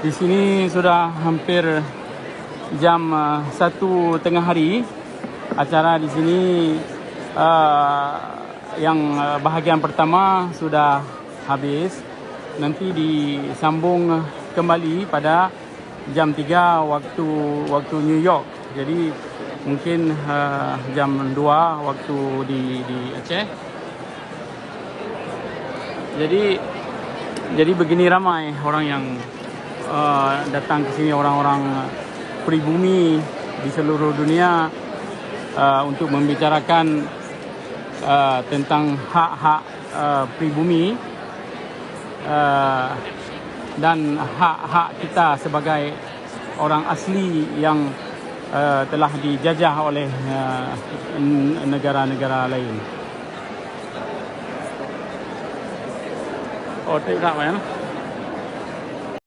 Di sini sudah hampir jam 1 tengah hari. Acara di sini yang bahagian pertama sudah habis. Nanti disambung kembali pada jam 3 waktu New York. Jadi mungkin jam 2 waktu di Aceh. Jadi begini ramai orang yang datang ke sini, orang-orang pribumi di seluruh dunia untuk membicarakan tentang hak-hak pribumi dan hak-hak kita sebagai orang asli yang telah dijajah oleh negara-negara lain. Oh, tak apa ya.